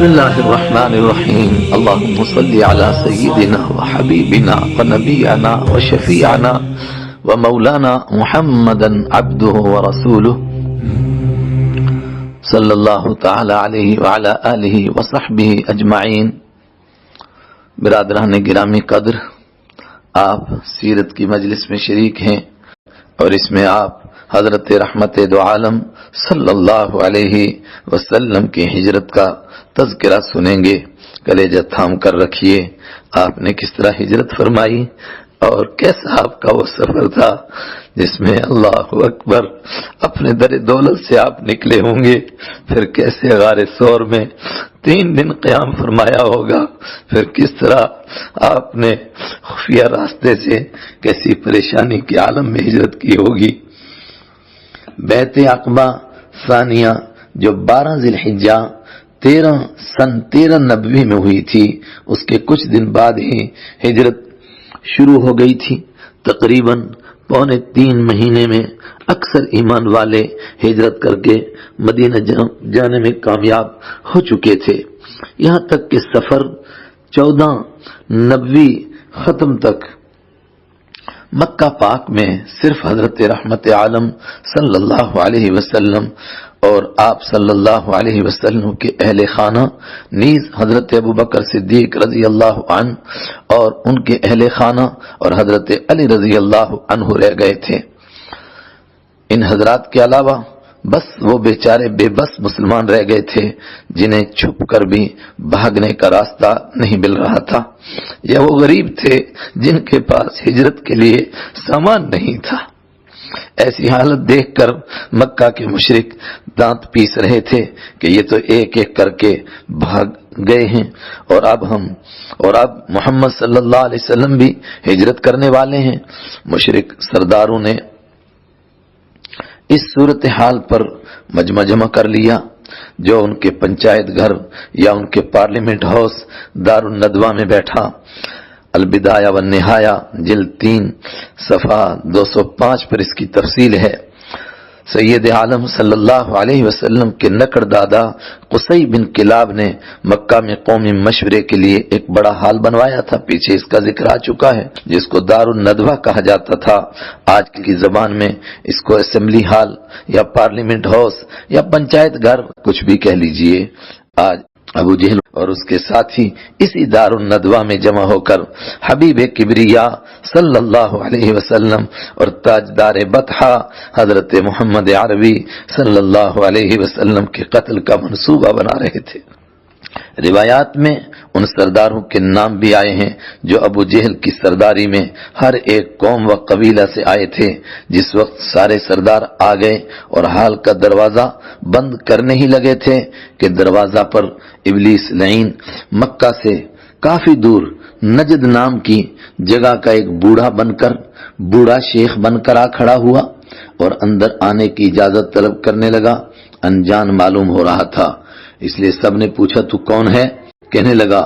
الله الرحمن الرحيم اللهم صل على سيدنا وحبيبنا ونبينا وشفيعنا ومولانا محمدا عبده ورسوله صلی اللہ تعالی علیہ وعلی آلہ وصحبہ اجمعین۔ برادران گرامی قدر، آپ سیرت کی مجلس میں شریک ہیں اور اس میں آپ حضرت رحمت دو عالم صلی اللہ علیہ وسلم کی ہجرت کا تذکرہ سنیں گے۔ کلیجہ تھام کر رکھیے، آپ نے کس طرح ہجرت فرمائی اور کیسا آپ کا وہ سفر تھا جس میں اللہ اکبر اپنے در دولت سے آپ نکلے ہوں گے، پھر کیسے غار ثور میں 3 دن قیام فرمایا ہوگا، پھر کس طرح آپ نے خفیہ راستے سے کیسی پریشانی کے عالم میں ہجرت کی ہوگی۔ بیعت عقبہ ثانیہ جو 12 ذی الحجہ سن 1390 میں ہوئی تھی، اس کے کچھ دن بعد ہی ہجرت شروع ہو گئی تھی۔ تقریباً 2.25 مہینے میں اکثر ایمان والے ہجرت کر کے مدینہ جانے میں کامیاب ہو چکے تھے، یہاں تک کہ سفر 1490 ختم تک مکہ پاک میں صرف حضرت رحمت عالم صلی اللہ علیہ وسلم اور آپ صلی اللہ علیہ وسلم کے اہل خانہ نیز حضرت ابوبکر صدیق رضی اللہ عنہ اور ان کے اہل خانہ اور حضرت علی رضی اللہ عنہ رہ گئے تھے۔ ان حضرات کے علاوہ بس وہ بیچارے بے بس مسلمان رہ گئے تھے جنہیں چھپ کر بھی بھاگنے کا راستہ نہیں مل رہا تھا، یا وہ غریب تھے جن کے پاس ہجرت کے لیے سامان نہیں تھا۔ ایسی حالت دیکھ کر مکہ کے مشرک دانت پیس رہے تھے کہ یہ تو ایک ایک کر کے بھاگ گئے ہیں اور اب محمد صلی اللہ علیہ وسلم بھی ہجرت کرنے والے ہیں۔ مشرک سرداروں نے اس صورتحال پر مجمع جمع کر لیا، جو ان کے پنچایت گھر یا ان کے پارلیمنٹ ہاؤس دار الندوہ میں بیٹھا۔ البدایہ والنہایہ جلد 3 صفحہ 205 پر اس کی تفصیل ہے۔ سید عالم صلی اللہ علیہ وسلم کے نکڑ دادا قصی بن کلاب نے مکہ میں قومی مشورے کے لیے ایک بڑا ہال بنوایا تھا، پیچھے اس کا ذکر آ چکا ہے، جس کو دار الندوہ کہا جاتا تھا۔ آج کی زبان میں اس کو اسمبلی ہال یا پارلیمنٹ ہاؤس یا پنچایت گھر کچھ بھی کہہ لیجئے۔ آج ابو جہل اور اس کے ساتھی اسی دار الندوہ میں جمع ہو کر حبیب کبریا صلی اللہ علیہ وسلم اور تاجدار بطحہ حضرت محمد عربی صلی اللہ علیہ وسلم کے قتل کا منصوبہ بنا رہے تھے۔ روایات میں ان سرداروں کے نام بھی آئے ہیں جو ابو جہل کی سرداری میں ہر ایک قوم و قبیلہ سے آئے تھے۔ جس وقت سارے سردار آ گئے اور حال کا دروازہ بند کرنے ہی لگے تھے کہ دروازہ پر ابلیس لعین مکہ سے کافی دور نجد نام کی جگہ کا ایک بوڑھا شیخ بن کر آ کھڑا ہوا اور اندر آنے کی اجازت طلب کرنے لگا۔ انجان معلوم ہو رہا تھا، اس لیے سب نے پوچھا تو کون ہے؟ کہنے لگا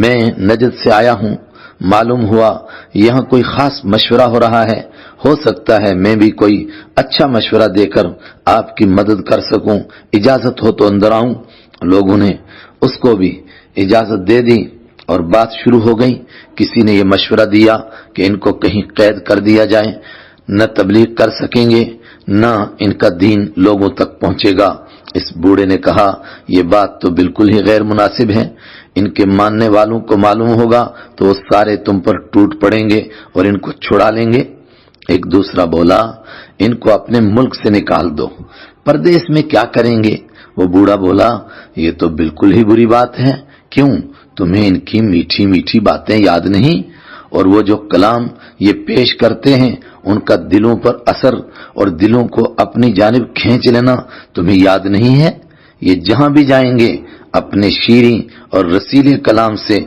میں نجد سے آیا ہوں، معلوم ہوا یہاں کوئی خاص مشورہ ہو رہا ہے، ہو سکتا ہے میں بھی کوئی اچھا مشورہ دے کر آپ کی مدد کر سکوں، اجازت ہو تو اندر آؤں۔ لوگوں نے اس کو بھی اجازت دے دی اور بات شروع ہو گئی۔ کسی نے یہ مشورہ دیا کہ ان کو کہیں قید کر دیا جائے، نہ تبلیغ کر سکیں گے نہ ان کا دین لوگوں تک پہنچے گا۔ اس بوڑھے نے کہا یہ بات تو بالکل ہی غیر مناسب ہے، ان کے ماننے والوں کو معلوم ہوگا تو وہ سارے تم پر ٹوٹ پڑیں گے اور ان کو چھڑا لیں گے۔ ایک دوسرا بولا ان کو اپنے ملک سے نکال دو، پردیس میں کیا کریں گے؟ وہ بوڑھا بولا یہ تو بالکل ہی بری بات ہے، کیوں تمہیں ان کی میٹھی میٹھی باتیں یاد نہیں؟ اور وہ جو کلام یہ پیش کرتے ہیں ان کا دلوں پر اثر اور دلوں کو اپنی جانب کھینچ لینا تمہیں یاد نہیں ہے؟ یہ جہاں بھی جائیں گے اپنے شیریں اور رسیلے کلام سے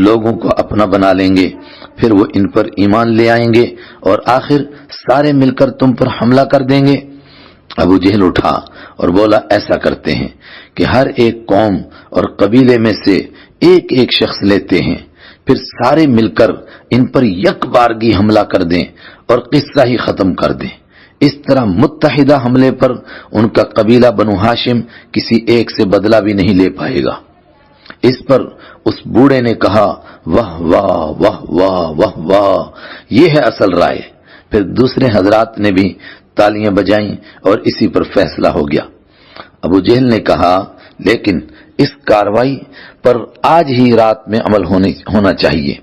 لوگوں کو اپنا بنا لیں گے، پھر وہ ان پر ایمان لے آئیں گے اور آخر سارے مل کر تم پر حملہ کر دیں گے۔ ابو جہل اٹھا اور بولا ایسا کرتے ہیں کہ ہر ایک قوم اور قبیلے میں سے ایک ایک شخص لیتے ہیں، پھر سارے مل کر ان پر یک بارگی حملہ کر دیں اور قصہ ہی ختم کر دیں۔ اس طرح متحدہ حملے پر ان کا قبیلہ بنو ہاشم کسی ایک سے بدلہ بھی نہیں لے پائے گا۔ اس پر اس بوڑھے نے کہا واہ واہ واہ واہ واہ واہ، یہ ہے اصل رائے۔ پھر دوسرے حضرات نے بھی تالیاں بجائیں اور اسی پر فیصلہ ہو گیا۔ ابو جہل نے کہا لیکن اس کاروائی پر آج ہی رات میں عمل ہونا چاہیے۔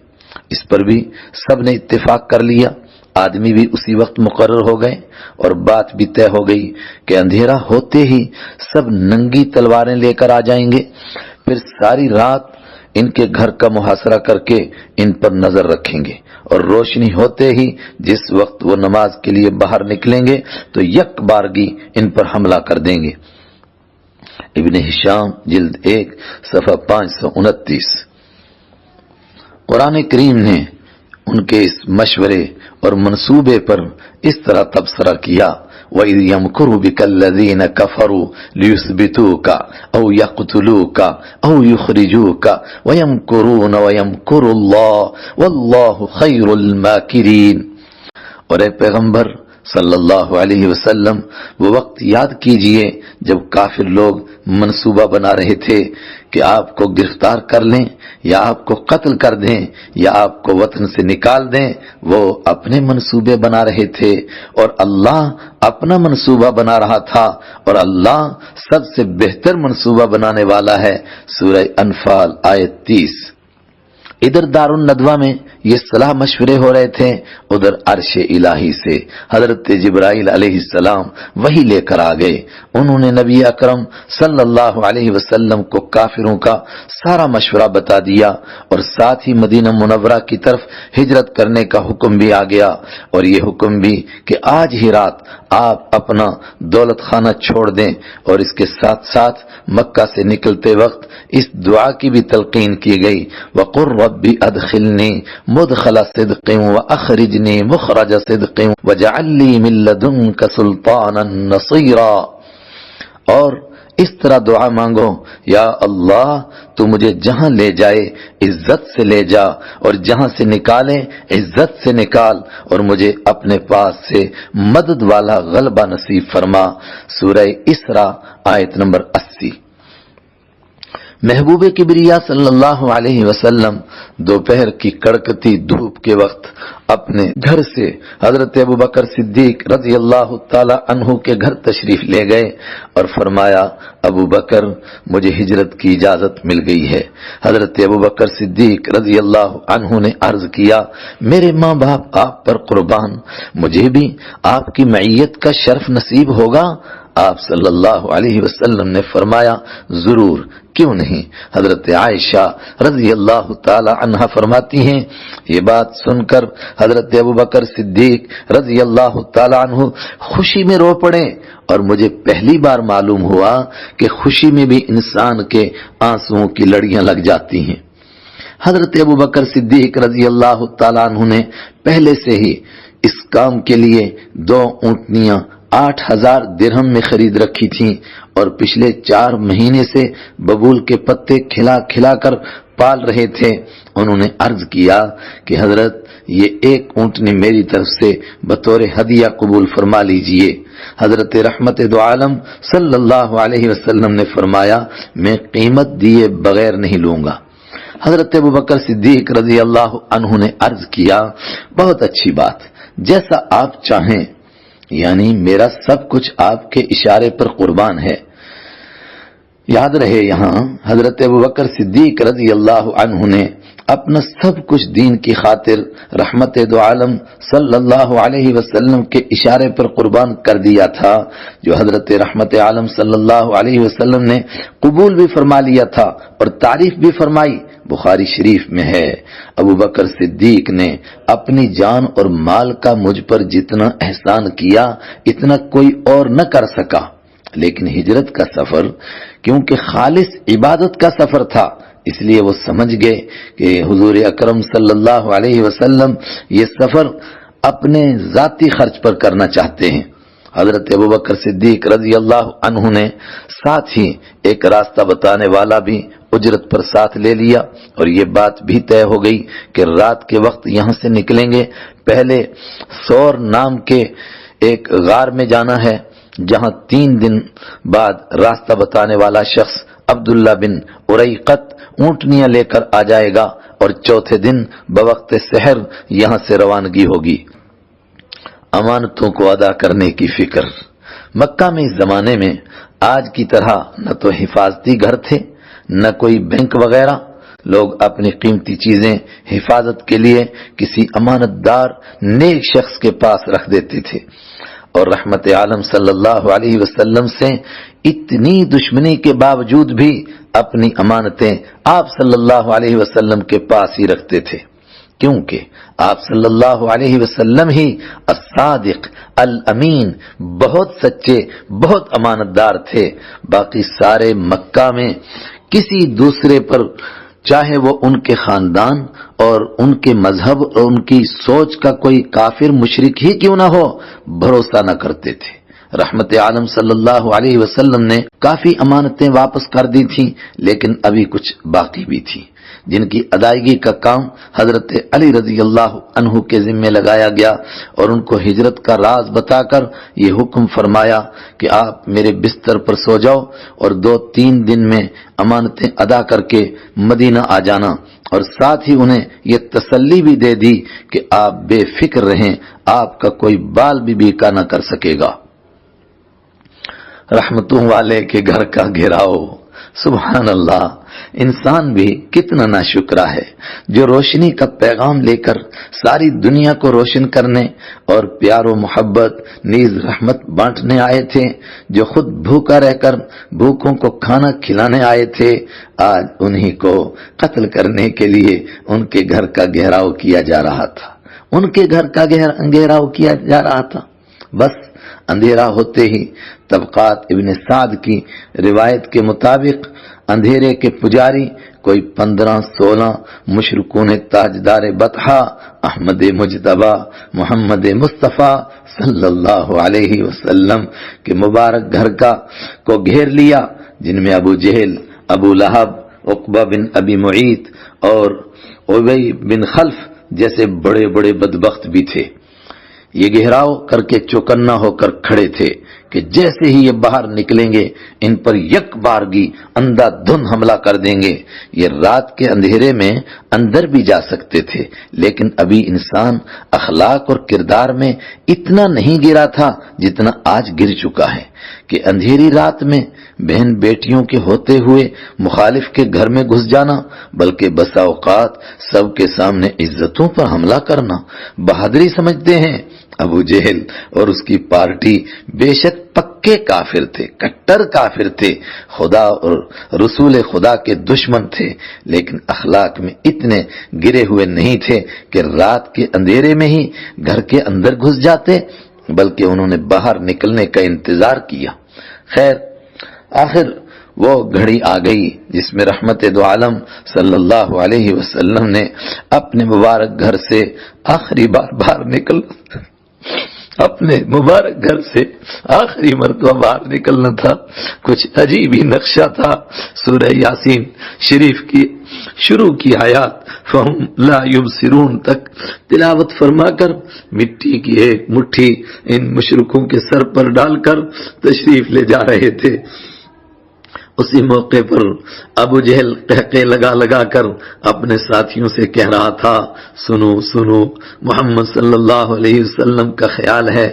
اس پر بھی سب نے اتفاق کر لیا، آدمی بھی اسی وقت مقرر ہو گئے اور بات بھی طے ہو گئی کہ اندھیرا ہوتے ہی سب ننگی تلواریں لے کر آ جائیں گے، پھر ساری رات ان کے گھر کا محاصرہ کر کے ان پر نظر رکھیں گے، اور روشنی ہوتے ہی جس وقت وہ نماز کے لیے باہر نکلیں گے تو یک بارگی ان پر حملہ کر دیں گے۔ ابن ہشام جلد 1 صفحہ 529۔ قرآن کریم نے ان کے اس مشورے اور منصوبے پر اس طرح تبصرہ کیا وَإِذْ يَمْكُرُ بِكَ الَّذِينَ كَفَرُوا لِيُثْبِتُوكَ أَوْ يَقْتُلُوكَ أَوْ يُخْرِجُوكَ وَيَمْكُرُونَ وَيَمْكُرُ اللَّهُ وَاللَّهُ خَيْرُ الْمَاكِرِينَ۔ اور اے پیغمبر صلی اللہ علیہ وسلم، وہ وقت یاد کیجئے جب کافر لوگ منصوبہ بنا رہے تھے کہ آپ کو گرفتار کر لیں یا آپ کو قتل کر دیں یا آپ کو وطن سے نکال دیں۔ وہ اپنے منصوبے بنا رہے تھے اور اللہ اپنا منصوبہ بنا رہا تھا، اور اللہ سب سے بہتر منصوبہ بنانے والا ہے۔ سورہ انفال آیت 30۔ ادھر دار الندوہ میں یہ صلاح مشورے ہو رہے تھے، ادھر عرش الہی سے حضرت جبرائیل علیہ السلام وہی لے کر آ گئے۔ انہوں نے نبی اکرم صلی اللہ علیہ وسلم کو کافروں کا سارا مشورہ بتا دیا، اور ساتھ ہی مدینہ منورہ کی طرف ہجرت کرنے کا حکم بھی آ گیا، اور یہ حکم بھی کہ آج ہی رات آپ اپنا دولت خانہ چھوڑ دیں، اور اس کے ساتھ ساتھ مکہ سے نکلتے وقت اس دعا کی بھی تلقین کی گئی وَقُلْ رَبِّ أَدْخِلْنِي مُدْخَلَ صِدْقٍ وَأَخْرِجْنِي مُخْرَجَ صِدْقٍ وَاجْعَلْ لِي مِن لَّدُنكَ سُلْطَانًا نَصِيرًا۔ اور اس طرح دعا مانگو، یا اللہ تو مجھے جہاں لے جائے عزت سے لے جا، اور جہاں سے نکالے عزت سے نکال، اور مجھے اپنے پاس سے مدد والا غلبہ نصیب فرما۔ سورہ اسراء آیت نمبر 80۔ محبوب کبریا صلی اللہ علیہ وسلم دوپہر کی کڑکتی دھوپ کے وقت اپنے گھر سے حضرت ابوبکر صدیق رضی اللہ تعالی عنہ کے گھر تشریف لے گئے اور فرمایا ابوبکر مجھے ہجرت کی اجازت مل گئی ہے۔ حضرت ابوبکر صدیق رضی اللہ عنہ نے عرض کیا میرے ماں باپ آپ پر قربان، مجھے بھی آپ کی معیت کا شرف نصیب ہوگا؟ آپ صلی اللہ علیہ وسلم نے فرمایا ضرور، کیوں نہیں۔ حضرت عائشہ رضی اللہ تعالی عنہ فرماتی ہیں یہ بات سن کر حضرت ابوبکر صدیق رضی اللہ تعالی عنہ خوشی میں رو پڑے، اور مجھے پہلی بار معلوم ہوا کہ خوشی میں بھی انسان کے آنسوؤں کی لڑیاں لگ جاتی ہیں۔ حضرت ابوبکر صدیق رضی اللہ تعالی عنہ نے پہلے سے ہی اس کام کے لیے 2 اونٹنیاں 8,000 درہم میں خرید رکھی تھیں، اور پچھلے 4 مہینے سے ببول کے پتے کھلا کھلا کر پال رہے تھے۔ انہوں نے عرض کیا کہ حضرت یہ 1 اونٹنی میری طرف سے بطور ہدیہ قبول فرما لیجئے۔ حضرت رحمت دو عالم صلی اللہ علیہ وسلم نے فرمایا میں قیمت دیے بغیر نہیں لوں گا۔ حضرت ابوبکر صدیق رضی اللہ عنہ نے عرض کیا بہت اچھی بات، جیسا آپ چاہیں، یعنی میرا سب کچھ آپ کے اشارے پر قربان ہے۔ یاد رہے یہاں حضرت ابوبکر صدیق رضی اللہ عنہ نے اپنا سب کچھ دین کی خاطر رحمت دو عالم صلی اللہ علیہ وسلم کے اشارے پر قربان کر دیا تھا، جو حضرت رحمت عالم صلی اللہ علیہ وسلم نے قبول بھی فرما لیا تھا اور تعریف بھی فرمائی۔ بخاری شریف میں ہے ابوبکر صدیق نے اپنی جان اور مال کا مجھ پر جتنا احسان کیا اتنا کوئی اور نہ کر سکا، لیکن ہجرت کا سفر کیونکہ خالص عبادت کا سفر تھا، اس لیے وہ سمجھ گئے کہ حضور اکرم صلی اللہ علیہ وسلم یہ سفر اپنے ذاتی خرچ پر کرنا چاہتے ہیں۔ حضرت ابوبکر صدیق رضی اللہ عنہ نے ساتھ ہی ایک راستہ بتانے والا بھی اجرت پر ساتھ لے لیا، اور یہ بات بھی طے ہو گئی کہ رات کے وقت یہاں سے نکلیں گے، پہلے سور نام کے ایک غار میں جانا ہے، جہاں 3 دن بعد راستہ بتانے والا شخص عبداللہ بن اریقت اونٹنیاں لے کر آ جائے گا اور چوتھے دن بوقت سحر یہاں سے روانگی ہوگی۔ امانتوں کو ادا کرنے کی فکر۔ مکہ میں اس زمانے میں آج کی طرح نہ تو حفاظتی گھر تھے نہ کوئی بینک وغیرہ۔ لوگ اپنی قیمتی چیزیں حفاظت کے لیے کسی امانت دار نیک شخص کے پاس رکھ دیتے تھے، اور رحمت عالم صلی اللہ علیہ وسلم سے اتنی دشمنی کے باوجود بھی اپنی امانتیں آپ صلی اللہ علیہ وسلم کے پاس ہی رکھتے تھے، کیونکہ آپ صلی اللہ علیہ وسلم ہی الصادق الامین، بہت سچے، بہت امانت دار تھے۔ باقی سارے مکہ میں کسی دوسرے پر، چاہے وہ ان کے خاندان اور ان کے مذہب اور ان کی سوچ کا کوئی کافر مشرک ہی کیوں نہ ہو، بھروسہ نہ کرتے تھے۔ رحمت عالم صلی اللہ علیہ وسلم نے کافی امانتیں واپس کر دی تھیں، لیکن ابھی کچھ باقی بھی تھیں جن کی ادائیگی کا کام حضرت علی رضی اللہ عنہ کے ذمہ لگایا گیا، اور ان کو ہجرت کا راز بتا کر یہ حکم فرمایا کہ آپ میرے بستر پر سو جاؤ اور 2-3 دن میں امانتیں ادا کر کے مدینہ آ جانا، اور ساتھ ہی انہیں یہ تسلی بھی دے دی کہ آپ بے فکر رہیں، آپ کا کوئی بال بھی بیکا نہ کر سکے گا۔ رحمتوں والے کے گھر کا گھیراؤ، سبحان اللہ، انسان بھی کتنا ناشکرا ہے جو روشنی کا پیغام لے کر ساری دنیا کو روشن کرنے اور پیار و محبت نیز رحمت بانٹنے آئے تھے، جو خود بھوکا رہ کر بھوکوں کو کھانا کھلانے آئے تھے، آج انہی کو قتل کرنے کے لیے ان کے گھر کا گھیراؤ کیا جا رہا تھا، ان کے گھر کا گھیراؤ کیا جا رہا تھا۔ بس اندھیرا ہوتے ہی طبقات ابن سعد کی روایت کے مطابق اندھیرے کے پجاری کوئی 15-16 مشرکون تاجدار بطحا احمد مجتبی محمد مصطفیٰ صلی اللہ علیہ وسلم کے مبارک گھر کو گھیر لیا، جن میں ابو جہل، ابو لہب، عقبہ بن ابی معیط اور ابی بن خلف جیسے بڑے بڑے بدبخت بھی تھے۔ یہ گھیراؤ کر کے چوکنا ہو کر کھڑے تھے کہ جیسے ہی یہ باہر نکلیں گے ان پر یک بارگی اندھا دھند حملہ کر دیں گے۔ یہ رات کے اندھیرے میں اندر بھی جا سکتے تھے، لیکن ابھی انسان اخلاق اور کردار میں اتنا نہیں گرا تھا جتنا آج گر چکا ہے کہ اندھیری رات میں بہن بیٹیوں کے ہوتے ہوئے مخالف کے گھر میں گھس جانا، بلکہ بسا اوقات سب کے سامنے عزتوں پر حملہ کرنا بہادری سمجھتے ہیں۔ ابو جہل اور اس کی پارٹی بے شک پکے کافر تھے، کٹر کافر تھے، خدا اور رسول خدا کے دشمن تھے، لیکن اخلاق میں اتنے گرے ہوئے نہیں تھے کہ رات کے اندھیرے میں ہی گھر کے اندر گھس جاتے، بلکہ انہوں نے باہر نکلنے کا انتظار کیا۔ خیر، آخر وہ گھڑی آ گئی جس میں رحمت دو عالم صلی اللہ علیہ وسلم نے اپنے مبارک گھر سے آخری بار باہر اپنے مبارک گھر سے آخری مرتبہ باہر نکلنا تھا۔ کچھ عجیب ہی نقشہ تھا۔ سورہ یاسین شریف کی شروع کی آیات فہم لا یبصرون تک تلاوت فرما کر مٹی کی ایک مٹھی ان مشرکوں کے سر پر ڈال کر تشریف لے جا رہے تھے۔ اسی موقع پر ابو جہل قہقہ لگا لگا کر اپنے ساتھیوں سے کہہ رہا تھا، سنو سنو، محمد صلی اللہ علیہ وسلم کا خیال ہے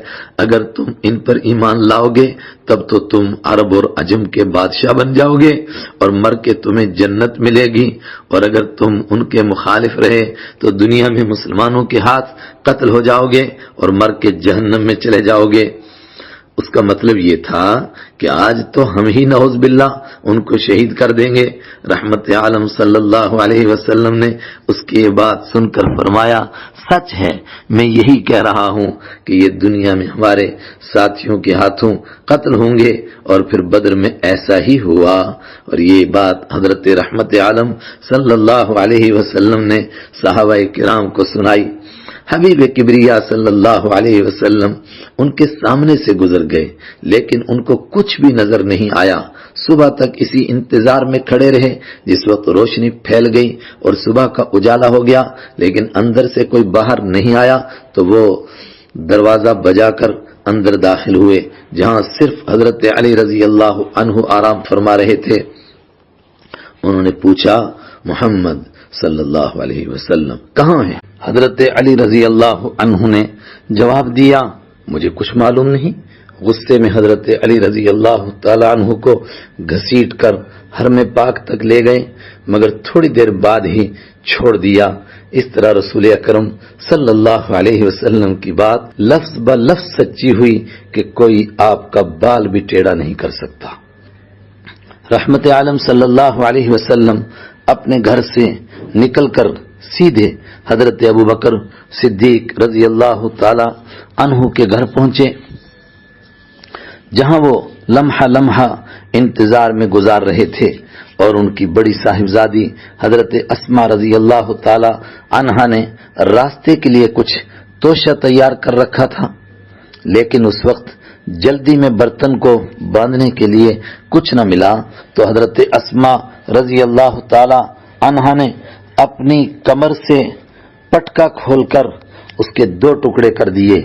اگر تم ان پر ایمان لاؤ گے تب تو تم عرب اور عجم کے بادشاہ بن جاؤ گے اور مر کے تمہیں جنت ملے گی، اور اگر تم ان کے مخالف رہے تو دنیا میں مسلمانوں کے ہاتھ قتل ہو جاؤ گے اور مر کے جہنم میں چلے جاؤ گے۔ اس کا مطلب یہ تھا کہ آج تو ہم ہی نعوذ باللہ ان کو شہید کر دیں گے۔ رحمت عالم صلی اللہ علیہ وسلم نے اس کی یہ بات سن کر فرمایا، سچ ہے، میں یہی کہہ رہا ہوں کہ یہ دنیا میں ہمارے ساتھیوں کے ہاتھوں قتل ہوں گے، اور پھر بدر میں ایسا ہی ہوا۔ اور یہ بات حضرت رحمت عالم صلی اللہ علیہ وسلم نے صحابہ کرام کو سنائی۔ حبیب کبریا صلی اللہ علیہ وسلم ان کے سامنے سے گزر گئے، لیکن ان کو کچھ بھی نظر نہیں آیا۔ صبح تک اسی انتظار میں کھڑے رہے، جس وقت روشنی پھیل گئی اور صبح کا اجالا ہو گیا، لیکن اندر سے کوئی باہر نہیں آیا، تو وہ دروازہ بجا کر اندر داخل ہوئے، جہاں صرف حضرت علی رضی اللہ عنہ آرام فرما رہے تھے۔ انہوں نے پوچھا محمد صلی اللہ علیہ وسلم کہاں ہیں؟ حضرت علی رضی اللہ عنہ نے جواب دیا مجھے کچھ معلوم نہیں۔ غصے میں حضرت علی رضی اللہ تعالی عنہ کو گھسیٹ کر حرم پاک تک لے گئے، مگر تھوڑی دیر بعد ہی چھوڑ دیا۔ اس طرح رسول اکرم صلی اللہ علیہ وسلم کی بات لفظ ب لفظ سچی ہوئی کہ کوئی آپ کا بال بھی ٹیڑھا نہیں کر سکتا۔ رحمت عالم صلی اللہ علیہ وسلم اپنے گھر سے نکل کر سیدھے حضرت ابوبکر صدیق رضی اللہ تعالی عنہ کے گھر پہنچے، جہاں وہ لمحہ لمحہ انتظار میں گزار رہے تھے، اور ان کی بڑی صاحبزادی حضرت اسما رضی اللہ تعالی عنہا نے راستے کے لیے کچھ توشہ تیار کر رکھا تھا، لیکن اس وقت جلدی میں برتن کو باندھنے کے لیے کچھ نہ ملا تو حضرت اسما رضی اللہ تعالی عنہا نے اپنی کمر سے پٹکا کھول کر اس کے 2 ٹکڑے کر دیے،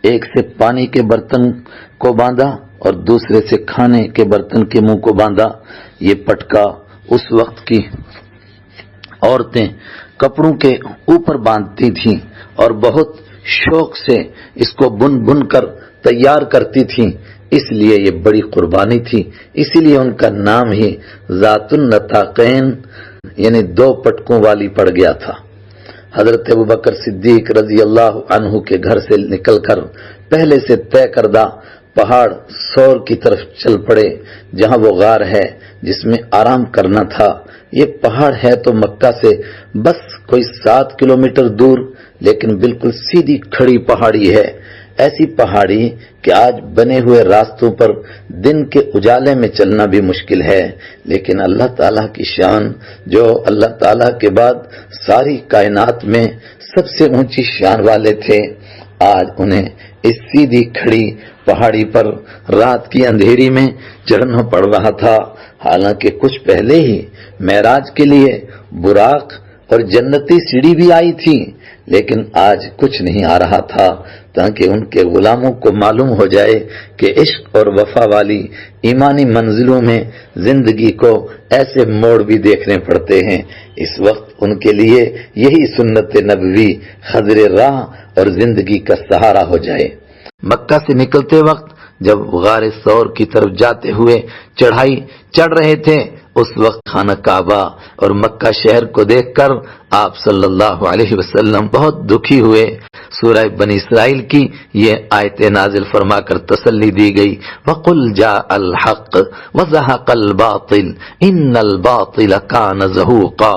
ایک سے پانی کے برتن کو باندھا اور دوسرے سے کھانے کے برتن کے منہ کو باندھا۔ یہ پٹکا اس وقت کی عورتیں کپڑوں کے اوپر باندھتی تھیں اور بہت شوق سے اس کو بن بن کر تیار کرتی تھیں، اس لیے یہ بڑی قربانی تھی، اسی لیے ان کا نام ہی ذات النطاقین یعنی 2 پٹکوں والی پڑ گیا تھا۔ حضرت ابوبکر صدیق رضی اللہ عنہ کے گھر سے نکل کر پہلے سے طے کردہ پہاڑ سور کی طرف چل پڑے، جہاں وہ غار ہے جس میں آرام کرنا تھا۔ یہ پہاڑ ہے تو مکہ سے بس کوئی 7 کلومیٹر دور، لیکن بالکل سیدھی کھڑی پہاڑی ہے، ایسی پہاڑی کہ آج بنے ہوئے راستوں پر دن کے اجالے میں چلنا بھی مشکل ہے، لیکن اللہ تعالیٰ کی شان، جو اللہ تعالیٰ کے بعد ساری کائنات میں سب سے اونچی شان والے تھے، آج انہیں اس سیدھی کھڑی پہاڑی پر رات کی اندھیری میں چڑھنا پڑ رہا تھا۔ حالانکہ کچھ پہلے ہی معراج کے لیے براق اور جنتی سیڑھی بھی آئی تھی، لیکن آج کچھ نہیں آ رہا تھا، تاکہ ان کے غلاموں کو معلوم ہو جائے کہ عشق اور وفا والی ایمانی منزلوں میں زندگی کو ایسے موڑ بھی دیکھنے پڑتے ہیں۔ اس وقت ان کے لیے یہی سنت نبوی خضر راہ اور زندگی کا سہارا ہو جائے۔ مکہ سے نکلتے وقت جب غار ثور کی طرف جاتے ہوئے چڑھائی چڑھ رہے تھے، اس وقت خانہ کعبہ اور مکہ شہر کو دیکھ کر آپ صلی اللہ علیہ وسلم بہت دکھی ہوئے۔ سورہ بنی اسرائیل کی یہ آیت نازل فرما کر تسلی دی گئی، وَقُلْ جَاءَ الْحَقُّ وَزَهَقَ الْبَاطِلُ إِنَّ الْبَاطِلَ كَانَ زَهُوقًا۔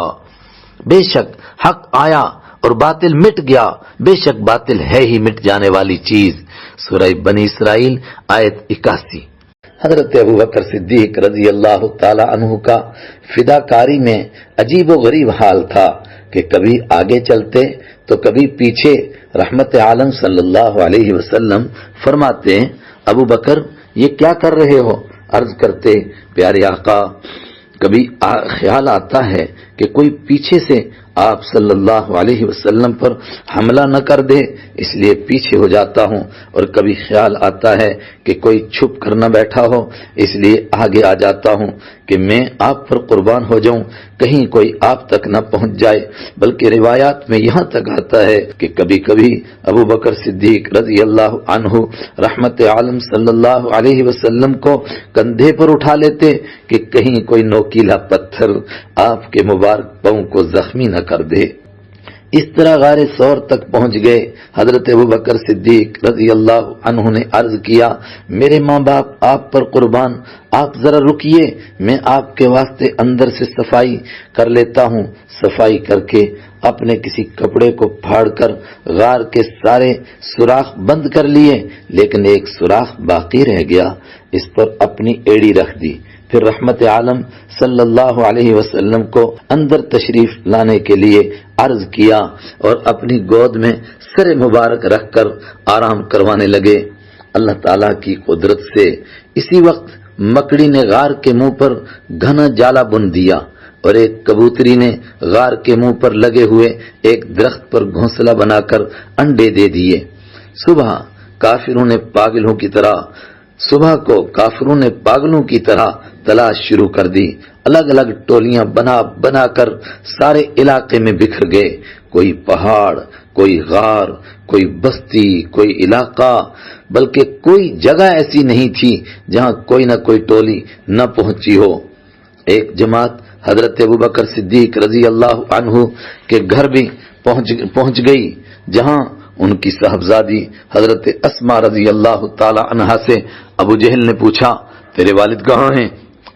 بے شک حق آیا اور باطل مٹ گیا، بے شک باطل ہے ہی مٹ جانے والی چیز۔ سورہ بنی اسرائیل آیت 81۔ حضرت ابوبکر صدیق رضی اللہ تعالی عنہ کا فداکاری میں عجیب و غریب حال تھا کہ کبھی آگے چلتے تو کبھی پیچھے۔ رحمت عالم صلی اللہ علیہ وسلم فرماتے ابوبکر یہ کیا کر رہے ہو؟ عرض کرتے پیارے آقا کبھی خیال آتا ہے کہ کوئی پیچھے سے آپ صلی اللہ علیہ وسلم پر حملہ نہ کر دے، اس لیے پیچھے ہو جاتا ہوں، اور کبھی خیال آتا ہے کہ کوئی چھپ کر نہ بیٹھا ہو، اس لیے آگے آ جاتا ہوں کہ میں آپ پر قربان ہو جاؤں، کہیں کوئی آپ تک نہ پہنچ جائے۔ بلکہ روایات میں یہاں تک آتا ہے کہ کبھی کبھی ابوبکر صدیق رضی اللہ عنہ رحمت عالم صلی اللہ علیہ وسلم کو کندھے پر اٹھا لیتے کہ کہیں کوئی نوکیلا پتھر آپ کے مبارک پاؤں کو زخمی نہ کر دے۔ اس طرح غار ثور تک پہنچ گئے۔ حضرت ابوبکر صدیق رضی اللہ عنہ نے عرض کیا میرے ماں باپ آپ پر قربان، آپ ذرا رکیے، میں آپ کے واسطے اندر سے صفائی کر لیتا ہوں۔ صفائی کر کے اپنے کسی کپڑے کو پھاڑ کر غار کے سارے سوراخ بند کر لیے، لیکن ایک سوراخ باقی رہ گیا، اس پر اپنی ایڑی رکھ دی۔ پھر رحمت عالم صلی اللہ علیہ وسلم کو اندر تشریف لانے کے لیے عرض کیا اور اپنی گود میں سر مبارک رکھ کر آرام کروانے لگے۔ اللہ تعالیٰ کی قدرت سے اسی وقت مکڑی نے غار کے منہ پر گھنا جالا بن دیا اور ایک کبوتری نے غار کے منہ پر لگے ہوئے ایک درخت پر گھونسلہ بنا کر انڈے دے دیے۔ صبح کافروں نے پاگلوں کی طرح صبح کو کافروں نے پاگلوں کی طرح تلاش شروع کر دی، الگ الگ ٹولیاں بنا بنا کر سارے علاقے میں بکھر گئے، کوئی پہاڑ، کوئی غار، کوئی بستی، کوئی علاقہ، بلکہ کوئی جگہ ایسی نہیں تھی جہاں کوئی نہ کوئی ٹولی نہ پہنچی ہو۔ ایک جماعت حضرت ابوبکر صدیق رضی اللہ عنہ کے گھر بھی پہنچ گئی، جہاں ان کی صاحبزادی حضرت اسما رضی اللہ تعالی عنہا سے ابو جہل نے پوچھا، تیرے والد کہاں ہیں؟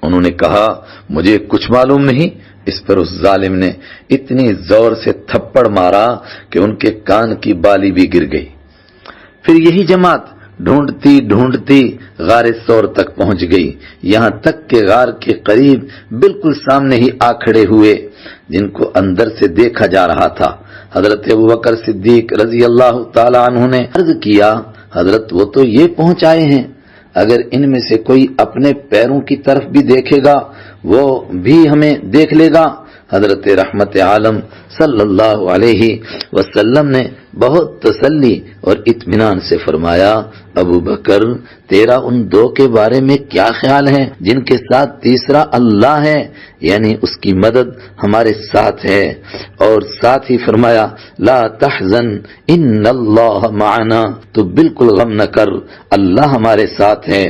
انہوں نے کہا، مجھے کچھ معلوم نہیں۔ اس پر اس ظالم نے اتنی زور سے تھپڑ مارا کہ ان کے کان کی بالی بھی گر گئی۔ پھر یہی جماعت ڈھونڈتی ڈھونڈتی غار ثور تک پہنچ گئی، یہاں تک کہ غار کے قریب بالکل سامنے ہی آ کھڑے ہوئے، جن کو اندر سے دیکھا جا رہا تھا۔ حضرت ابوبکر صدیق رضی اللہ تعالی عنہ نے عرض کیا، حضرت وہ تو یہ پہنچ آئے ہیں، اگر ان میں سے کوئی اپنے پیروں کی طرف بھی دیکھے گا وہ بھی ہمیں دیکھ لے گا۔ حضرت رحمت عالم صلی اللہ علیہ وسلم نے بہت تسلی اور اطمینان سے فرمایا، ابو بکر تیرا ان دو کے بارے میں کیا خیال ہے جن کے ساتھ تیسرا اللہ ہے، یعنی اس کی مدد ہمارے ساتھ ہے۔ اور ساتھ ہی فرمایا، لا تحزن ان اللہ معنا، تو بالکل غم نہ کر، اللہ ہمارے ساتھ ہے۔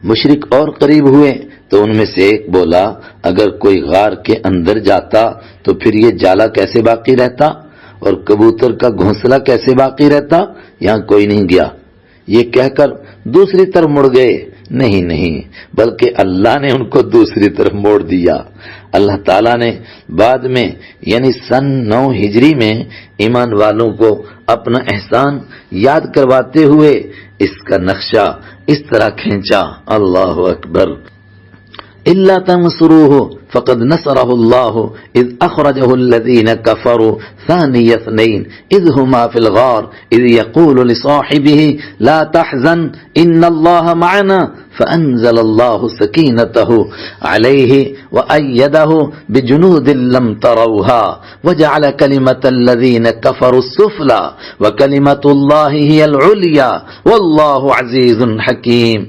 مشرک اور قریب ہوئے تو ان میں سے ایک بولا، اگر کوئی غار کے اندر جاتا تو پھر یہ جالا کیسے باقی رہتا اور کبوتر کا گھونسلہ کیسے باقی رہتا؟ یہاں کوئی نہیں گیا۔ یہ کہہ کر دوسری طرف مڑ گئے، نہیں بلکہ اللہ نے ان کو دوسری طرف موڑ دیا۔ اللہ تعالیٰ نے بعد میں یعنی سن 9 ہجری میں ایمان والوں کو اپنا احسان یاد کرواتے ہوئے اس کا نقشہ اس طرح کھینچا، اللہ اکبر، إلا تنصروه فقد نصره الله إذ أخرجه الذين كفروا ثاني اثنين إذ هما في الغار إذ يقول لصاحبه لا تحزن إن الله معنا فأنزل الله سكينته عليه وأيده بجنود لم تروها وجعل كلمة الذين كفروا السفلى وكلمة الله هي العليا والله عزيز حكيم۔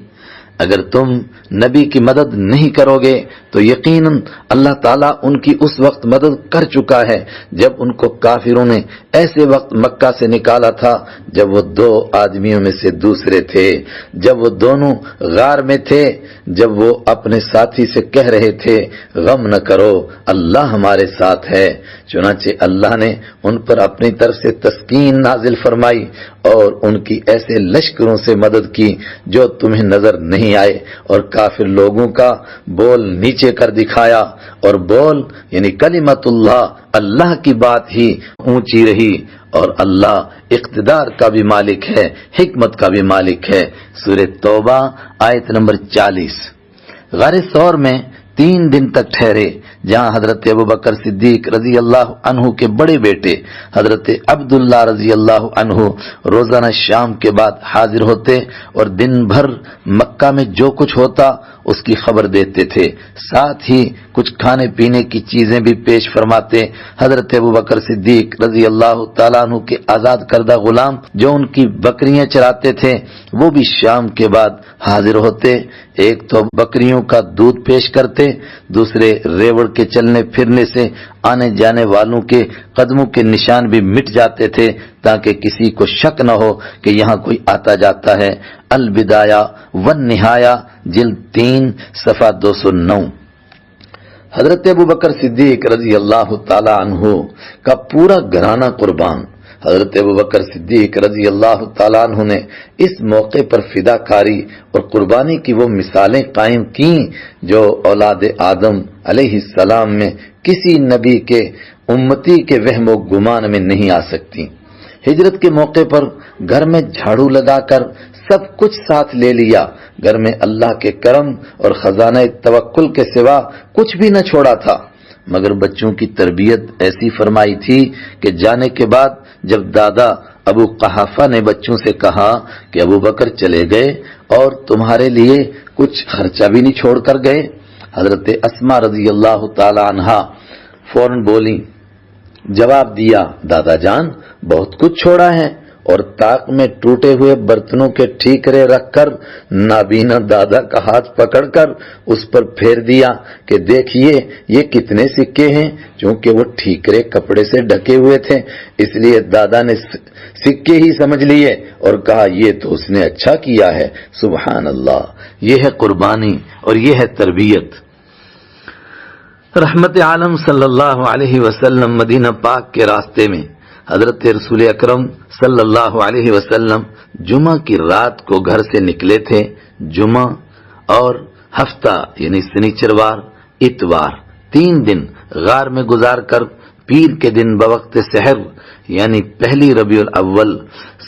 اگر تم نبی کی مدد نہیں کرو گے تو یقیناً اللہ تعالیٰ ان کی اس وقت مدد کر چکا ہے جب ان کو کافروں نے ایسے وقت مکہ سے نکالا تھا جب وہ 2 آدمیوں میں سے دوسرے تھے، جب وہ دونوں غار میں تھے، جب وہ اپنے ساتھی سے کہہ رہے تھے غم نہ کرو اللہ ہمارے ساتھ ہے۔ چنانچہ اللہ نے ان پر اپنی طرف سے تسکین نازل فرمائی اور ان کی ایسے لشکروں سے مدد کی جو تمہیں نظر نہیں آئے، اور کافر لوگوں کا بول نیچے کر دکھایا، اور بول یعنی کلمت اللہ، اللہ کی بات ہی اونچی رہی، اور اللہ اقتدار کا بھی مالک ہے، حکمت کا بھی مالک ہے۔ سورہ توبہ آیت نمبر 40۔ غار ثور میں 3 دن تک ٹھہرے، جہاں حضرت ابوبکر صدیق رضی اللہ عنہ کے بڑے بیٹے حضرت عبداللہ رضی اللہ عنہ روزانہ شام کے بعد حاضر ہوتے اور دن بھر مکہ میں جو کچھ ہوتا اس کی خبر دیتے تھے، ساتھ ہی کچھ کھانے پینے کی چیزیں بھی پیش فرماتے۔ حضرت ابوبکر صدیق رضی اللہ تعالیٰ عنہ کے آزاد کردہ غلام جو ان کی بکریاں چراتے تھے وہ بھی شام کے بعد حاضر ہوتے، ایک تو بکریوں کا دودھ پیش کرتے، دوسرے ریوڑ کے چلنے پھرنے سے آنے جانے والوں کے قدموں کے نشان بھی مٹ جاتے تھے تاکہ کسی کو شک نہ ہو کہ یہاں کوئی آتا جاتا ہے۔ البدایہ والنہایہ جلد 3 صفحہ 209۔ حضرت ابوبکر صدیق رضی اللہ تعالی عنہ کا پورا گھرانہ قربان۔ حضرت ابوبکر صدیق رضی اللہ تعالیٰ عنہ نے اس موقع پر فداکاری اور قربانی کی وہ مثالیں قائم کیں جو اولاد آدم علیہ السلام میں کسی نبی کے امتی کے وہم و گمان میں نہیں آ سکتی۔ ہجرت کے موقع پر گھر میں جھاڑو لگا کر سب کچھ ساتھ لے لیا، گھر میں اللہ کے کرم اور خزانہ توکل کے سوا کچھ بھی نہ چھوڑا تھا، مگر بچوں کی تربیت ایسی فرمائی تھی کہ جانے کے بعد جب دادا ابو قحافہ نے بچوں سے کہا کہ ابو بکر چلے گئے اور تمہارے لیے کچھ خرچہ بھی نہیں چھوڑ کر گئے، حضرت اسما رضی اللہ تعالی عنہا فوراً بولی، جواب دیا، دادا جان بہت کچھ چھوڑا ہے، اور طاق میں ٹوٹے ہوئے برتنوں کے ٹھیکرے رکھ کر نابینا دادا کا ہاتھ پکڑ کر اس پر پھیر دیا کہ دیکھیے یہ کتنے سکے ہیں۔ چونکہ وہ ٹھیکرے کپڑے سے ڈھکے ہوئے تھے اس لیے دادا نے سکے ہی سمجھ لیے اور کہا یہ تو اس نے اچھا کیا ہے۔ سبحان اللہ، یہ ہے قربانی اور یہ ہے تربیت۔ رحمت عالم صلی اللہ علیہ وسلم مدینہ پاک کے راستے میں حضرت رسول اکرم صلی اللہ علیہ وسلم جمعہ کی رات کو گھر سے نکلے تھے۔ جمعہ اور ہفتہ یعنی سنیچروار، اتوار، 3 دن غار میں گزار کر پیر کے دن بوقت سحر یعنی پہلی ربیع الاول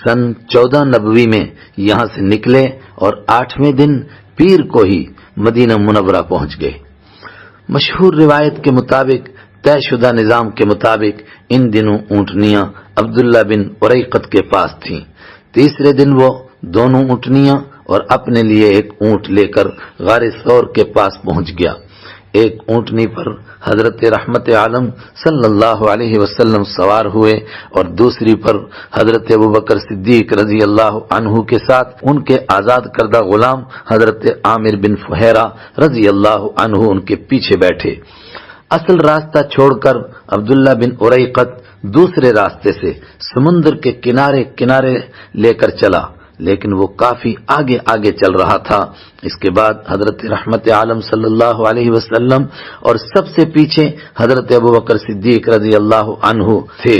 سن 14 نبوی میں یہاں سے نکلے اور 8ویں دن پیر کو ہی مدینہ منورہ پہنچ گئے۔ مشہور روایت کے مطابق، طے شدہ نظام کے مطابق ان دنوں اونٹنیاں عبداللہ بن اریقط کے پاس تھیں۔ تیسرے دن وہ دونوں اونٹنیاں اور اپنے لیے ایک اونٹ لے کر غار ثور کے پاس پہنچ گیا۔ ایک اونٹنی پر حضرت رحمت عالم صلی اللہ علیہ وسلم سوار ہوئے اور دوسری پر حضرت ابوبکر صدیق رضی اللہ عنہ کے ساتھ ان کے آزاد کردہ غلام حضرت عامر بن فہیرہ رضی اللہ عنہ ان کے پیچھے بیٹھے۔ اصل راستہ چھوڑ کر عبداللہ بن اریقط دوسرے راستے سے سمندر کے کنارے کنارے لے کر چلا، لیکن وہ کافی آگے آگے چل رہا تھا۔ اس کے بعد حضرت رحمت عالم صلی اللہ علیہ وسلم اور سب سے پیچھے حضرت ابوبکر صدیق رضی اللہ عنہ تھے۔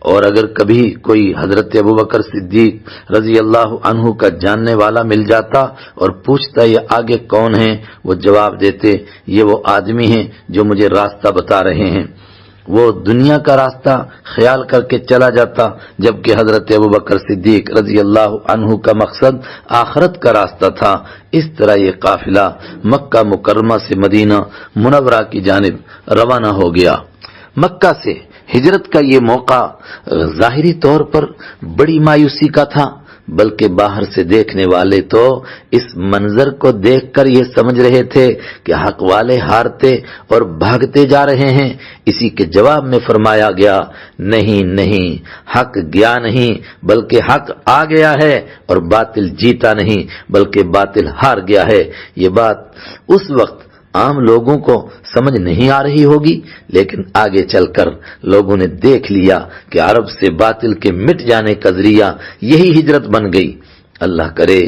اور اگر کبھی کوئی حضرت ابوبکر صدیق رضی اللہ عنہ کا جاننے والا مل جاتا اور پوچھتا یہ آگے کون ہیں، وہ جواب دیتے یہ وہ آدمی ہیں جو مجھے راستہ بتا رہے ہیں۔ وہ دنیا کا راستہ خیال کر کے چلا جاتا، جبکہ حضرت ابوبکر صدیق رضی اللہ عنہ کا مقصد آخرت کا راستہ تھا۔ اس طرح یہ قافلہ مکہ مکرمہ سے مدینہ منورہ کی جانب روانہ ہو گیا۔ مکہ سے ہجرت کا یہ موقع ظاہری طور پر بڑی مایوسی کا تھا، بلکہ باہر سے دیکھنے والے تو اس منظر کو دیکھ کر یہ سمجھ رہے تھے کہ حق والے ہارتے اور بھاگتے جا رہے ہیں۔ اسی کے جواب میں فرمایا گیا، نہیں نہیں، حق گیا نہیں بلکہ حق آ گیا ہے، اور باطل جیتا نہیں بلکہ باطل ہار گیا ہے۔ یہ بات اس وقت عام لوگوں کو سمجھ نہیں آ رہی ہوگی، لیکن آگے چل کر لوگوں نے دیکھ لیا کہ عرب سے باطل کے مٹ جانے کا ذریعہ یہی ہجرت بن گئی۔ اللہ کرے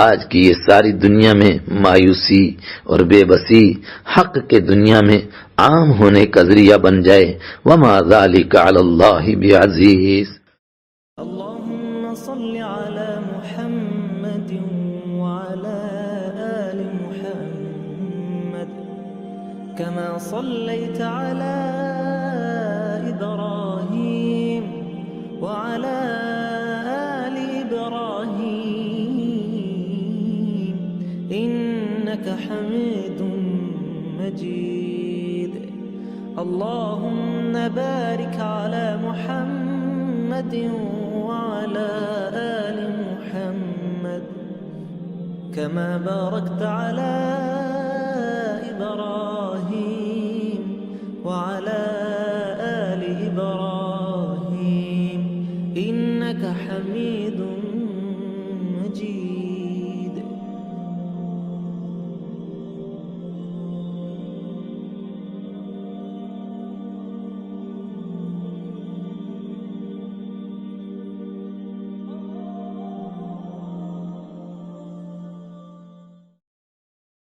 آج کی یہ ساری دنیا میں مایوسی اور بے بسی حق کے دنیا میں عام ہونے کا ذریعہ بن جائے۔ وما ذلک علی اللہ بعزیز۔ اللهم صل على محمد وعلى آل محمد كما صليت على إبراهيم وعلى آل إبراهيم إنك حميد مجيد اللهم بارك على محمد وعلى آل محمد كما باركت على إبراهيم وعلى آل إبراهيم إنك حميد